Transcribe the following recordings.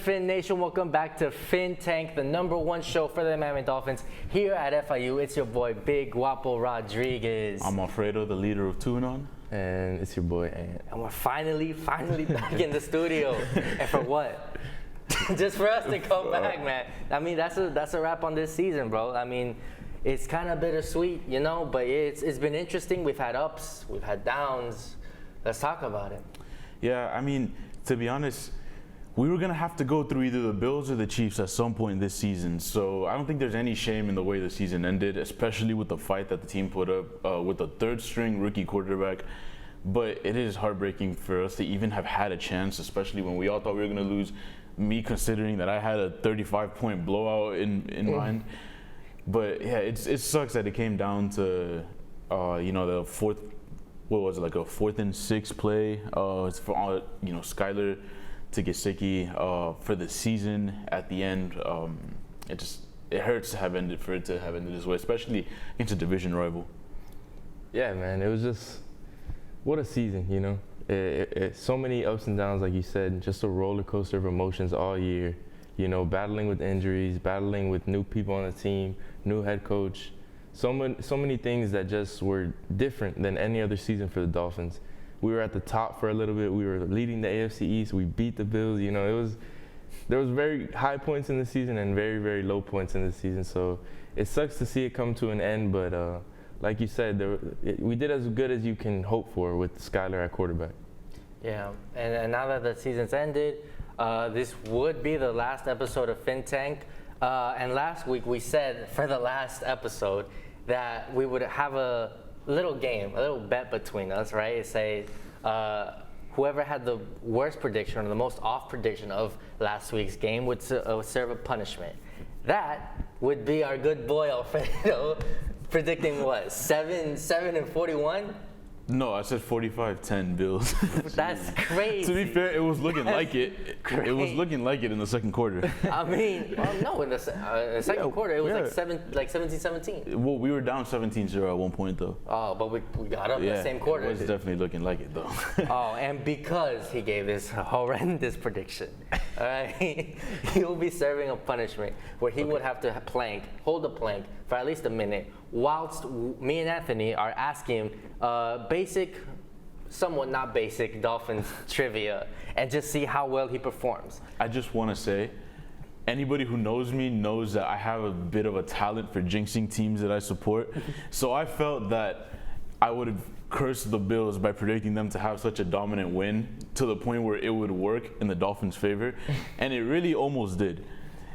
Phin Nation? Welcome back to Phin Tank, the #1 show for the Miami Dolphins here at FIU. It's your boy, Big Guapo Rodriguez. I'm Alfredo, the leader of Tunon. And it's your boy, Ant. And we're finally back in the studio. And for what? Just for us to come back, man. I mean, that's a wrap on this season, bro. I mean, it's kind of bittersweet, you know, but it's been interesting. We've had ups, we've had downs. Let's talk about it. Yeah, I mean, to be honest, we were going to have to go through either the Bills or the Chiefs at some point this season. So I don't think there's any shame in the way the season ended, especially with the fight that the team put up with the third-string rookie quarterback. But it is heartbreaking for us to even have had a chance, especially when we all thought we were going to lose, me considering that I had a 35-point blowout in mind. But, yeah, it sucks that it came down to, the fourth, what was it, like a 4th and 6 play. It's for, Skylar to Gesicki for the season at the end. It hurts to have ended this way, especially against a division rival. Yeah, man, it was just what a season, you know. So many ups and downs, like you said, just a roller coaster of emotions all year. You know, battling with injuries, battling with new people on the team, new head coach. So many things that just were different than any other season for the Dolphins. We were at the top for a little bit. We were leading the AFC East. We beat the Bills. You know, there was very high points in the season and very, very low points in the season. So it sucks to see it come to an end. But like you said, we did as good as you can hope for with Skylar at quarterback. Yeah, and now that the season's ended, this would be the last episode of Phin Tank. And last week we said for the last episode that we would have a little game, a little bet between us, right? Say whoever had the worst prediction or the most off prediction of last week's game would serve a punishment. That would be our good boy Alfredo predicting what, 7-41? No, I said 45-10 Bills. That's crazy. To be fair, it was looking like it. Crazy. It was looking like it in the second quarter. I mean, no, in the second quarter, it was like 17-17. Well, we were down 17-0 at one point, though. Oh, but we got up in the same quarter. It was definitely looking like it, though. Oh, and because he gave this horrendous prediction, all right, he will be serving a punishment where he would have to hold the plank for at least a minute, whilst me and Anthony are asking basic, somewhat not basic, Dolphins trivia, and just see how well he performs. I just want to say, anybody who knows me knows that I have a bit of a talent for jinxing teams that I support. So I felt that I would have cursed the Bills by predicting them to have such a dominant win to the point where it would work in the Dolphins' favor, and it really almost did.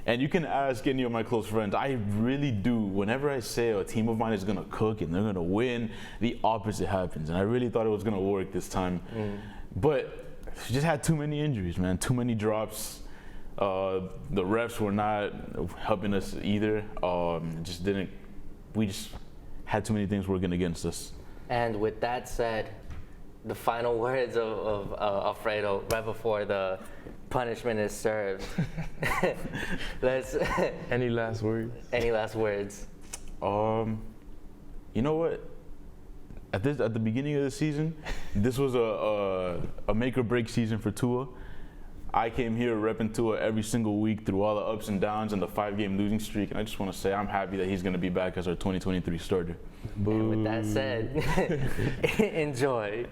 And you can ask any of my close friends, I really do. Whenever I say a team of mine is going to cook and they're going to win, the opposite happens. And I really thought it was going to work this time. But we just had too many injuries, man. Too many drops. The refs were not helping us either. We just had too many things working against us. And with that said, the final words of Alfredo right before the punishment is served. Any last words? Any last words? You know what? At the beginning of the season, this was a make or break season for Tua. I came here repping Tua every single week through all the ups and downs and the 5-game losing streak, and I just want to say I'm happy that he's going to be back as our 2023 starter. Boo. And with that said, enjoy.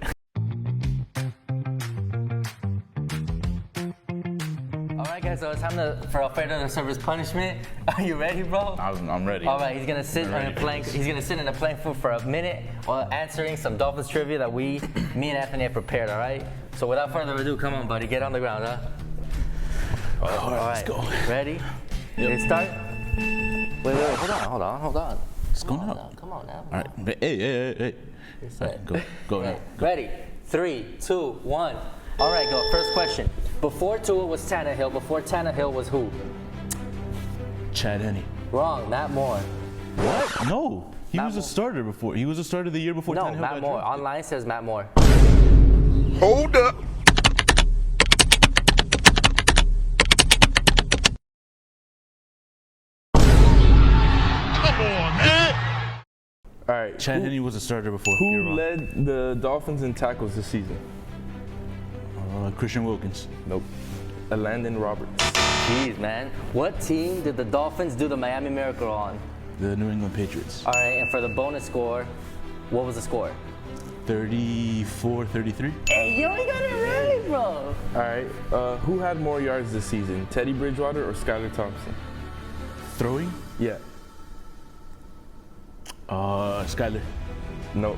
Guys, so it's time for Alfredo to serve his punishment. Are you ready, bro? I'm ready. All right, he's gonna sit in a plank. He's gonna sit in a plank food for a minute while answering some Dolphins trivia that me and Anthony have prepared. All right. So without further ado, come on, buddy, get on the ground, huh? All right, let's go. Ready? Yep. Ready to start? Wait, hold on. What's going on? Come on now. All right. Hey. All right, go now. Ready? 3, 2, 1. All right, go. First question. Before Tua was Tannehill, before Tannehill was who? Chad Henne. Wrong, Matt Moore. What? No. He was a starter before. He was a starter the year before Tannehill. No, Matt Moore. Online says Matt Moore. Hold up. Come on, man. All right. Chad Henne was a starter before. Who led the Dolphins in tackles this season? Christian Wilkins. Nope. Landon Roberts. Jeez, man. What team did the Dolphins do the Miami Miracle on? The New England Patriots. All right, and for the bonus score, what was the score? 34-33. Hey, you only got it right, bro. All right. Who had more yards this season, Teddy Bridgewater or Skylar Thompson? Throwing? Yeah. Skyler. No,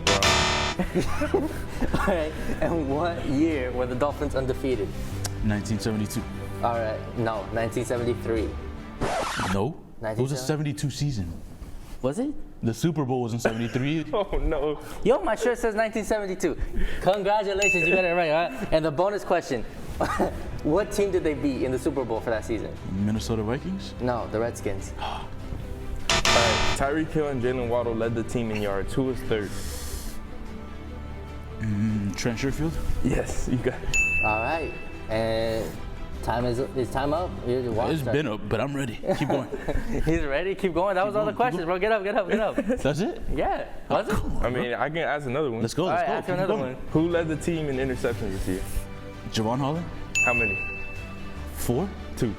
wrong. All right, and what year were the Dolphins undefeated? 1972. All right, no, 1973. No. It was a 1970? 72 season. Was it? The Super Bowl was in 73. Oh no. Yo, my shirt says 1972. Congratulations, you got it right, all right? And the bonus question, what team did they beat in the Super Bowl for that season? Minnesota Vikings? No, the Redskins. All right. Tyreek Hill and Jalen Waddle led the team in yards. Who was third? Trent Sherfield? Yes, you got it. All right, and is time up? It's been up, but I'm ready. Keep going. He's ready. Keep going. That was all the going, keep questions, bro. Get up. That's it? Yeah. Was it? I mean, I can ask another one. Let's go. All Let's right, go. ask you Keep another going. one. Who led the team in interceptions this year? Javon Holland? How many? 4? 2.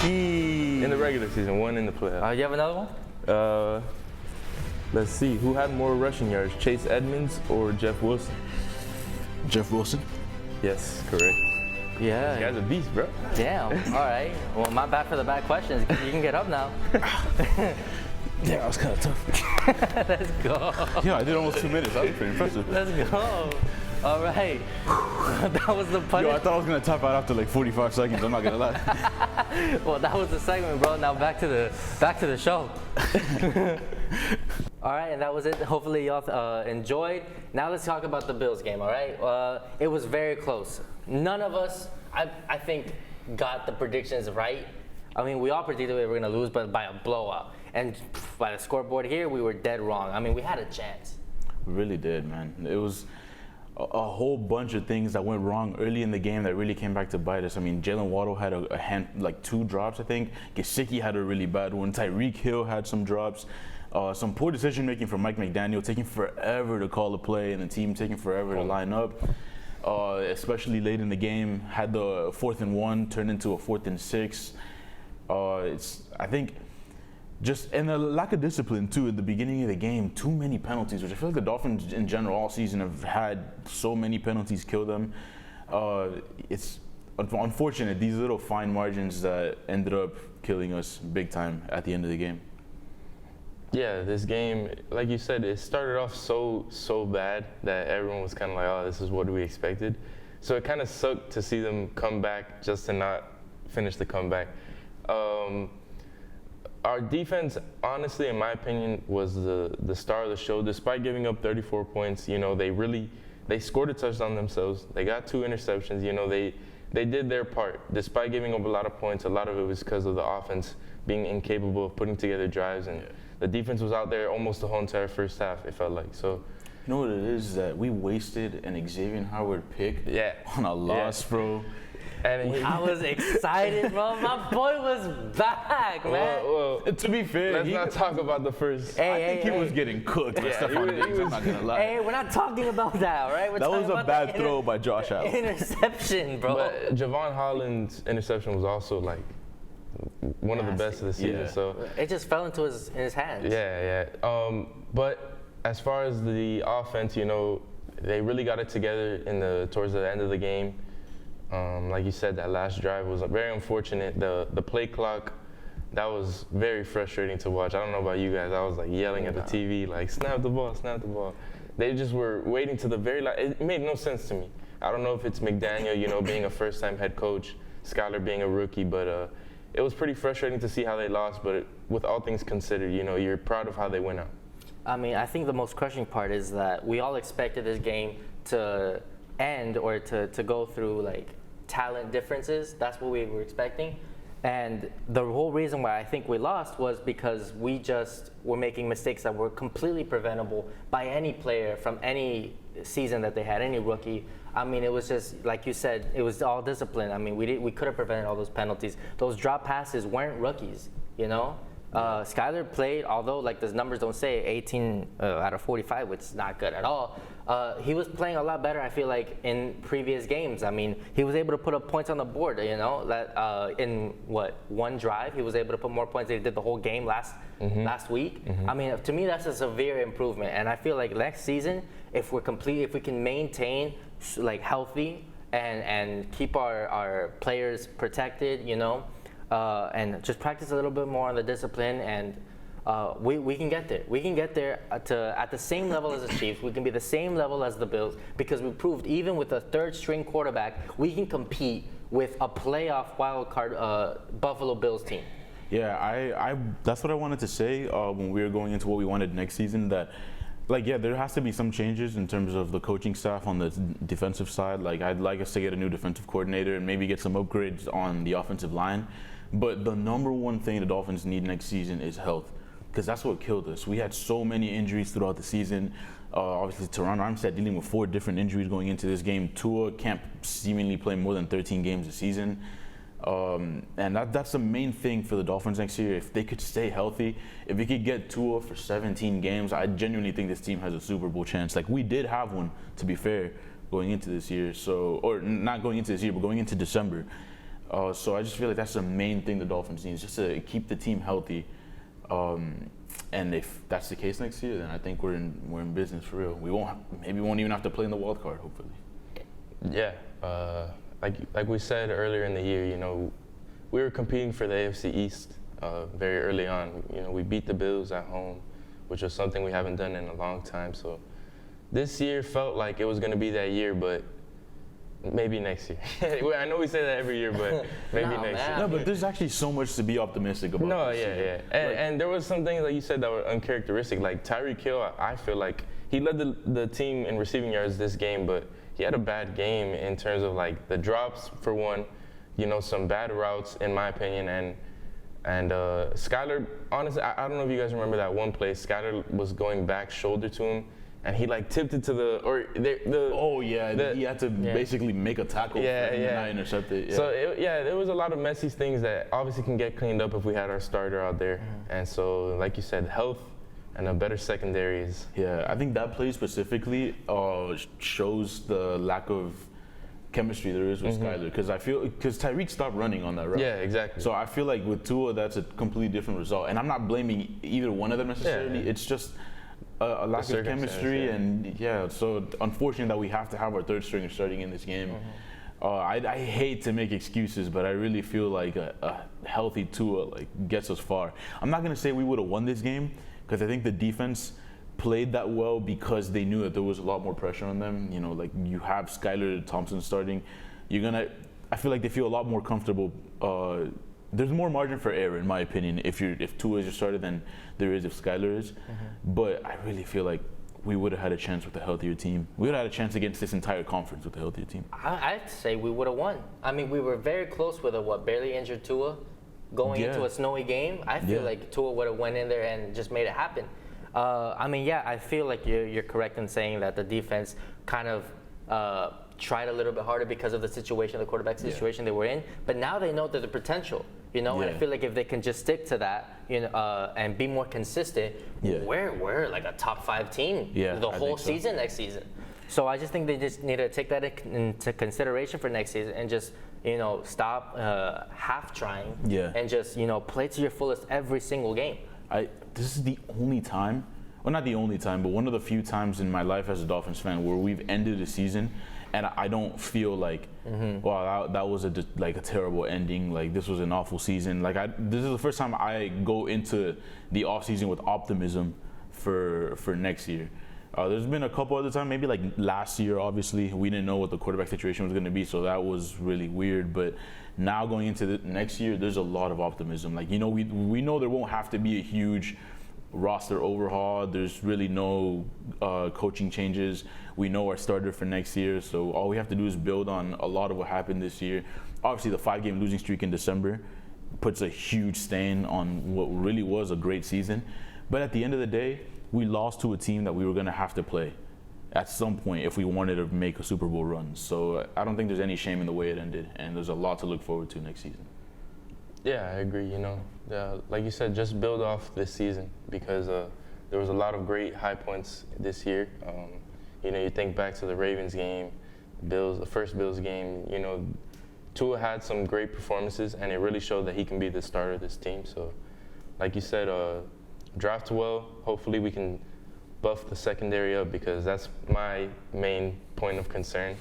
In the regular season, 1 in the playoffs. You have another one? Let's see. Who had more rushing yards, Chase Edmonds or Jeff Wilson? Jeff Wilson? Yes, correct. Yeah. You guys a beast, bro. Damn. All right. Well, my bad for the bad questions. You can get up now. Yeah, that was kind of tough. Let's go. Yeah, I did almost 2 minutes. That was pretty impressive. Let's go. All right. That was the Yo, I punishment. thought I was going to tap out after like 45 seconds. I'm not going to lie. Well, that was the segment, bro. Now back to the show. All right, and that was it. Hopefully y'all enjoyed. Now let's talk about the Bills game, all right? It was very close. None of us, I think, got the predictions right. I mean, we all predicted we were going to lose, but by a blowout. And by the scoreboard here, we were dead wrong. I mean, we had a chance. We really did, man. It was a whole bunch of things that went wrong early in the game that really came back to bite us. I mean, Jalen Waddle had a hand, like 2 drops, I think. Gesicki had a really bad one. Tyreek Hill had some drops. Some poor decision making from Mike McDaniel, taking forever to call a play, and the team taking forever to line up. Especially late in the game, had the 4th and 1 turned into a 4th and 6. I think, and a lack of discipline too at the beginning of the game. Too many penalties, which I feel like the Dolphins in general all season have had so many penalties kill them. It's unfortunate, these little fine margins that ended up killing us big time at the end of the game. Yeah, this game, like you said, it started off so bad that everyone was kind of like, oh, this is what we expected. So it kind of sucked to see them come back just to not finish the comeback. Our defense, honestly, in my opinion, was the star of the show. Despite giving up 34 points, you know, they scored a touchdown themselves. They got 2 interceptions. You know, they did their part. Despite giving up a lot of points, a lot of it was because of the offense being incapable of putting together drives, and the defense was out there almost the whole entire first half, it felt like. So, you know what it is that we wasted an Xavier Howard pick on a loss, bro. And I was excited, bro. My boy was back, man. well, To be fair, let's not talk about the first. I think he was getting cooked by Stephon he Diggs, I'm was- not gonna lie. Hey, we're not talking about that, all right? We're That talking was a about bad the throw by Josh Allen. interception, bro. But Javon Holland's interception was also like one of the best of the season. Yeah. So It just fell into his hands. yeah. But as far as the offense, you know, they really got it together towards the end of the game. Like you said, that last drive was very unfortunate. The play clock, that was very frustrating to watch. I don't know about you guys. I was like yelling at the TV, like, snap the ball, snap the ball. They just were waiting to the very last. It made no sense to me. I don't know if it's McDaniel, you know, being a first-time head coach, Skylar being a rookie, but it was pretty frustrating to see how they lost. But with all things considered, you know, you're proud of how they went out. I mean, I think the most crushing part is that we all expected this game to end or to go through like talent differences. That's what we were expecting. And the whole reason why I think we lost was because we just were making mistakes that were completely preventable by any player from any season that they had, any rookie. I mean, it was just, like you said, it was all discipline. I mean, we could have prevented all those penalties. Those drop passes weren't rookies, you know? Skylar played, although like the numbers don't say 18 out of 45, which is not good at all. He was playing a lot better, I feel like, in previous games. I mean, he was able to put up points on the board, that in one drive, he was able to put more points than he did the whole game last week. I mean, to me, that's a severe improvement. And I feel like next season, if we can maintain like healthy and keep our players protected, and just practice a little bit more on the discipline, and we can get there. We can get there at the same level as the Chiefs. We can be the same level as the Bills, because we proved even with a third-string quarterback, we can compete with a playoff wild card Buffalo Bills team. Yeah, I that's what I wanted to say when we were going into what we wanted next season. That, there has to be some changes in terms of the coaching staff on the defensive side. Like, I'd like us to get a new defensive coordinator and maybe get some upgrades on the offensive line. But the number one thing the Dolphins need next season is health, because that's what killed us. We had so many injuries throughout the season. Obviously, Teron Armstead dealing with 4 different injuries going into this game. Tua can't seemingly play more than 13 games a season. And that's the main thing for the Dolphins next year. If they could stay healthy, if we could get Tua for 17 games, I genuinely think this team has a Super Bowl chance. Like, we did have one, to be fair, going into this year. Or not going into this year, but going into December. So I just feel like that's the main thing the Dolphins need, is just to keep the team healthy. And if that's the case next year, then I think we're in business for real. We won't even have to play in the wild card, hopefully. Yeah, like we said earlier in the year, we were competing for the AFC East very early on. We beat the Bills at home, which was something we haven't done in a long time. So this year felt like it was going to be that year, but maybe next year. I know we say that every year, but maybe next year. No, but there's actually so much to be optimistic about. No, yeah. And there was some things like you said that were uncharacteristic. Like Tyreek Hill, I feel like he led the team in receiving yards this game, but he had a bad game in terms of like the drops for one, some bad routes in my opinion, and Skylar, honestly, I don't know if you guys remember that one play. Skylar was going back shoulder to him, and he like tipped it to he had to basically make a tackle and not intercept it. Yeah. So there was a lot of messy things that obviously can get cleaned up if we had our starter out there. And so, like you said, health and a better secondary is. Yeah, I think that play specifically shows the lack of chemistry there is with Skylar, because Tyreek stopped running on that route. Yeah, exactly. So I feel like with Tua, that's a completely different result, and I'm not blaming either one of them necessarily. Yeah. It's just a lack of chemistry, and so unfortunate that we have to have our third stringer starting in this game. I hate to make excuses, but I really feel like a healthy Tua gets us far. I'm not gonna say we would have won this game, because I think the defense played that well because they knew that there was a lot more pressure on them. You have Skylar Thompson starting, I feel like they feel a lot more comfortable. There's more margin for error, in my opinion, if Tua is your starter than there is if Skylar is. But I really feel like we would have had a chance with a healthier team. We would have had a chance against this entire conference with a healthier team. I'd say we would have won. I mean, we were very close with a barely injured Tua going into a snowy game. I feel like Tua would have went in there and just made it happen. I feel like you're correct in saying that the defense kind of tried a little bit harder because of the situation, the quarterback situation they were in. But now they know that the potential, and I feel like if they can just stick to that, and be more consistent, we're like a top 5 team the whole season next season. So I just think they just need to take that into consideration for next season and just, stop half trying and just, play to your fullest every single game. This is the only time, well, not the only time, but one of the few times in my life as a Dolphins fan where we've ended a season and I don't feel like, wow, that was a terrible ending. Like, this was an awful season. This is the first time I go into the offseason with optimism for next year. There's been a couple other times, maybe like last year, obviously, we didn't know what the quarterback situation was going to be, so that was really weird. But now going into the next year, there's a lot of optimism. We know there won't have to be a huge roster overhaul. There's really no coaching changes. We know our starter for next year, so all we have to do is build on a lot of what happened this year. Obviously, the 5-game losing streak in December puts a huge stain on what really was a great season. But at the end of the day, we lost to a team that we were going to have to play at some point if we wanted to make a Super Bowl run. So I don't think there's any shame in the way it ended, and there's a lot to look forward to next season. Yeah, I agree. Like you said, just build off this season because there was a lot of great high points this year. You think back to the Ravens game, the first Bills game. Tua had some great performances, and it really showed that he can be the starter of this team. So, like you said, draft well. Hopefully, we can buff the secondary up because that's my main point of concern.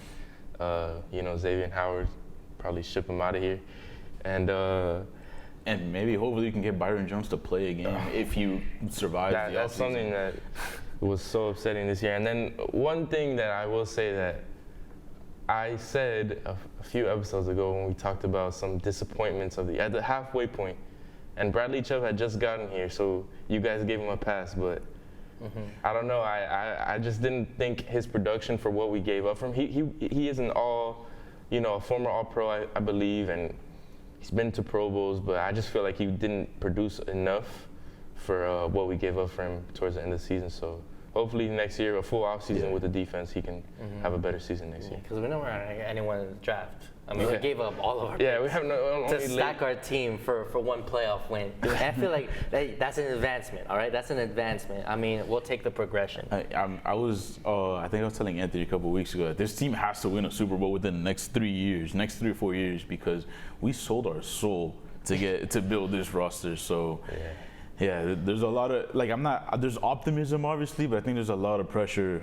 Xavier Howard, probably ship him out of here, and maybe hopefully you can get Byron Jones to play a game if you survive the offseason. That's something that was so upsetting this year. And then one thing that I will say that I said a few episodes ago when we talked about some disappointments at the halfway point, and Bradley Chubb had just gotten here, so you guys gave him a pass, but I don't know. I just didn't think his production for what we gave up from he is a former All-Pro, I believe, and he's been to Pro Bowls, but I just feel like he didn't produce enough for what we gave up for him towards the end of the season. So hopefully next year, a full offseason with the defense, he can have a better season next year. Because we never had anyone in the draft. I mean, we gave up all of our we picks have to stack our team for one playoff win. And I feel like that's an advancement, all right? That's an advancement. I mean, we'll take the progression. I think I was telling Anthony a couple of weeks ago that this team has to win a Super Bowl within the next 3 or 4 years because we sold our soul to build this roster. So yeah, there's a lot of there's optimism obviously, but I think there's a lot of pressure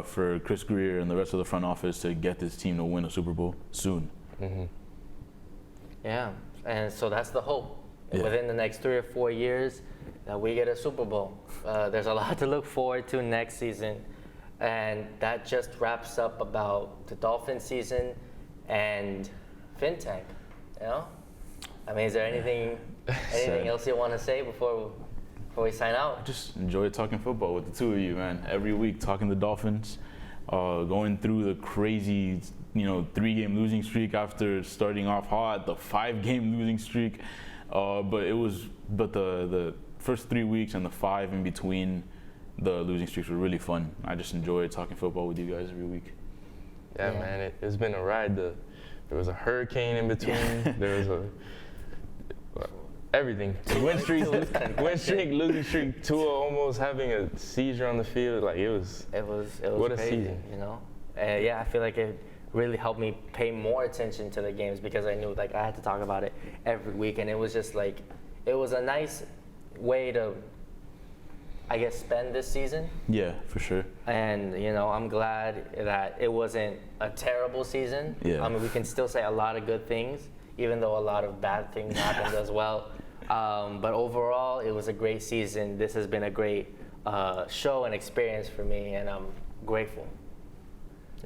for Chris Greer and the rest of the front office to get this team to win a Super Bowl soon. Yeah, and so that's the hope. Within the next 3 or 4 years, that we get a Super Bowl. There's a lot to look forward to next season, and that just wraps up about the Dolphin season and Phin Tank. I mean, is there anything else you want to say before we sign out? I just enjoy talking football with the two of you, man. Every week talking the Dolphins, going through the crazy 3-game losing streak after starting off hot, the 5-game losing streak. But the first 3 weeks and the 5 in between the losing streaks were really fun. I just enjoy talking football with you guys every week. Yeah, man, it's been a ride. There was a hurricane in between. There was everything. Win streak, losing streak, Tua almost having a seizure on the field. Like it was what crazy, a season. I feel like it really helped me pay more attention to the games because I knew I had to talk about it every week, and it was just it was a nice way to, I guess, spend this season. Yeah, for sure. And I'm glad that it wasn't a terrible season. Yeah. I mean, we can still say a lot of good things, even though a lot of bad things happened as well. But overall, it was a great season. This has been a great show and experience for me, and I'm grateful.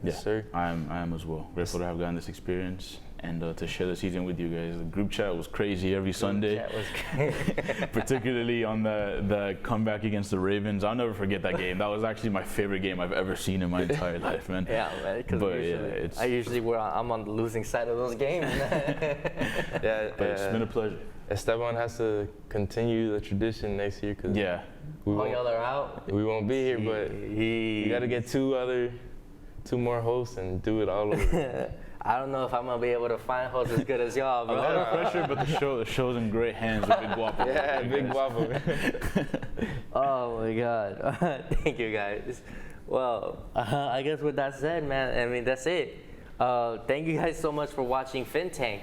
Yes, sir. I am as well. Grateful to have gotten this experience and to share the season with you guys. The group chat was crazy every Sunday. Chat was crazy. Particularly on the comeback against the Ravens. I'll never forget that game. That was actually my favorite game I've ever seen in my entire life, man. Yeah, man. I'm on the losing side of those games. But it's been a pleasure. Esteban has to continue the tradition next year because y'all are out. We won't be here, but we got to get two more hosts and do it all over. I don't know if I'm gonna be able to find hosts as good as y'all, bro. A lot of pressure, but the show's in great hands with Big Guapo. Yeah, Big Guapo. Oh my God! Thank you guys. Well, I guess with that said, man, I mean that's it. Thank you guys so much for watching Phin Tank.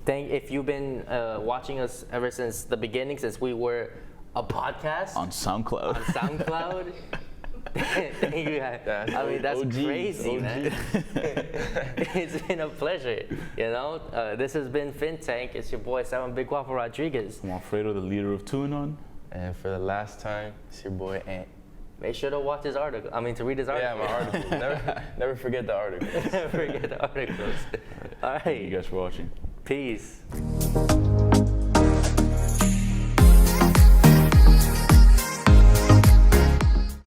If you've been watching us ever since the beginning, since we were a podcast on SoundCloud. Thank you guys. I mean, that's crazy, man. It's been a pleasure, This has been Phin Tank. It's your boy, Simon Big Guapo Rodriguez. I'm Alfredo, the leader of Tunon. And for the last time, it's your boy, Ant. Make sure to watch his article. To read his article. Yeah, my article. Never forget the articles. Never forget the articles. All right. Thank you guys for watching. Peace.